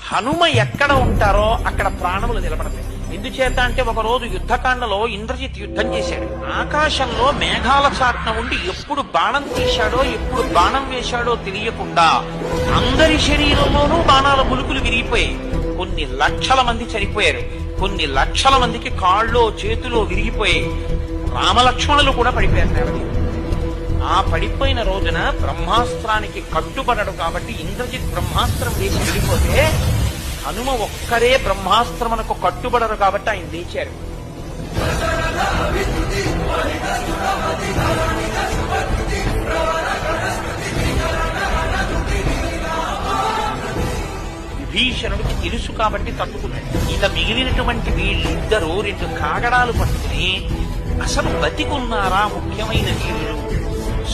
హనుమ ఎక్కడ ఉంటారో అక్కడ ప్రాణములు నిలబడతాయి. ఎందుచేత అంటే ఒక రోజు యుద్ధకాండలో ఇంద్రజిత్ యుద్ధం చేశాడు. ఆకాశంలో మేఘాల చాటున ఉండి ఎప్పుడు బాణం తీశాడో ఎప్పుడు బాణం వేశాడో తెలియకుండా అందరి శరీరంలోనూ బాణాల ములుకులు విరిగిపోయాయి. కొన్ని లక్షల మంది చనిపోయారు. కొన్ని లక్షల మందికి కాళ్ళో చేతిలో విరిగిపోయాయి. రామలక్ష్మణులు కూడా పడిపోయారు. ఆ పడిపోయిన రోజున బ్రహ్మాస్త్రానికి కట్టుబడడు కాబట్టి ఇంద్రజిత్ బ్రహ్మాస్త్రం వేసి వెళ్ళిపోతే హనుమ ఒక్కరే బ్రహ్మాస్త్రమునకు కట్టుబడరు కాబట్టి ఆయన లేచారు. విభీషణుడికి తెలుసు కాబట్టి తట్టుకున్నాడు. ఇక మిగిలినటువంటి వీళ్ళిద్దరూ రెండు కాగడాలు పట్టుకుని అసలు బతికున్నారా ముఖ్యమైన వీరులు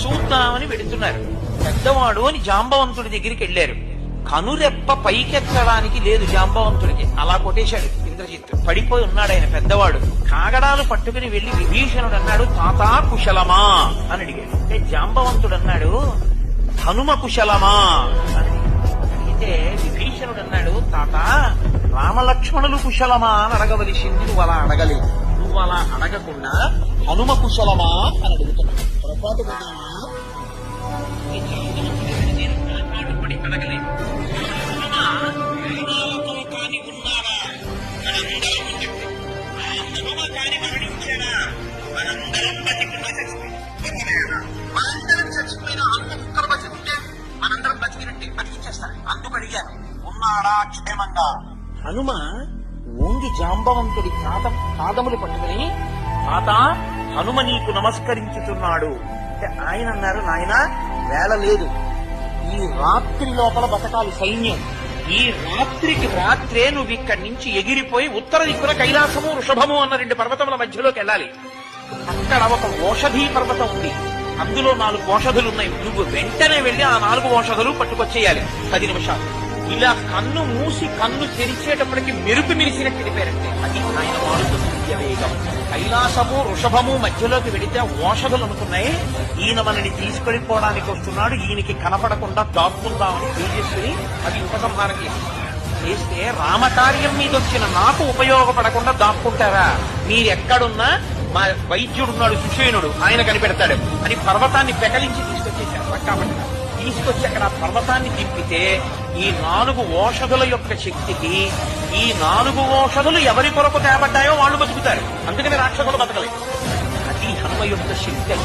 చూద్దామని వెళుతున్నారు. పెద్దవాడు అని జాంబవంతుడి దగ్గరికి వెళ్లారు. కనురెప్ప పైకెత్తడానికి లేదు జాంబవంతుడికి. అలా కొట్టేశాడు ఇంద్రజిత్. పడిపోయి ఉన్నాడు ఆయన పెద్దవాడు. కాగడాలు పట్టుకుని వెళ్లి విభీషణుడు అన్నాడు, తాతా కుశలమా అని అడిగాడు. అంటే జాంబవంతుడు అన్నాడు, హనుమ కుశలమా అని అడిగితే విభీషణుడు అన్నాడు, తాత రామలక్ష్మణులు కుశలమా అని అడగవలసింది, నువ్వు అలా అడగలేదు. నువ్వు అలా అడగకుండా హనుమ కుశలమా అని అడుగుతున్నావు. పొరపాటు అడగలేదు. కాని ఉన్నారా హనుమ కాని మరణించాడా మనందరం బతికున్నా చచ్చిపోయినా మనందరం చచ్చిపోయినా హనుమ కుక్కలు బతికుంటే మనందరం బతికినట్టే బతికించేస్తారు. అందుకు అడిగాను, ఉన్నాడా క్షేమంగా. హనుమ ఓంగి జాంబవంతుడి పాదములు పట్టుకుని, తాత హనుమ నీకు నమస్కరించుతున్నాడు అంటే ఆయన అన్నారు, నాయన వేళ లేదు, ఈ రాత్రి లోపల బతకాలి సైన్యం. ఈ రాత్రికి రాత్రే నువ్వు ఇక్కడి నుంచి ఎగిరిపోయి ఉత్తర దిక్కున కైలాసము వృషభము అన్న రెండు పర్వతముల మధ్యలోకి వెళ్ళాలి. అక్కడ ఒక ఓషధీ పర్వతం ఉంది, అందులో 4 ఓషధులున్నాయి. నువ్వు వెంటనే వెళ్లి ఆ 4 ఓషధులు పట్టుకొచ్చేయాలి 10 నిమిషాలు. ఇలా కన్ను మూసి కన్ను తెరిచేటప్పటికి మెరుపు మిరిసినట్టు వెళ్ళిపోయారంటే అది ఆయన వాడుతున్న వేగం. కైలాసము వృషభము మధ్యలోకి వెళితే ఓషధులు అనుకున్నాయి, ఈయన మనని తీసుకెళ్లిపోవడానికి వస్తున్నాడు, ఈయనకి కనపడకుండా దాక్కుందామని తేజస్సుని అవి ఉపసంహారం చేస్తే రామకార్యం మీద వచ్చిన నాకు ఉపయోగపడకుండా దాక్కుంటారా? మీరెక్కడున్నా మా వైద్యుడున్నాడు సుషేనుడు, ఆయన కనిపెడతాడు అని పర్వతాన్ని పెకలించి తీసుకొచ్చేశారు. పక్కాపట్ట తీసుకొచ్చి అక్కడ ఆ పర్వతాన్ని తిప్పితే ఈ 4 ఓషధుల యొక్క శక్తికి ఈ 4 ఓషధులు ఎవరి కొరకు తేబడ్డాయో వాళ్ళు బతుకుతారు. అందుకని రాక్షసులు బతకలేదు. అది హనుమ యొక్క శక్తి.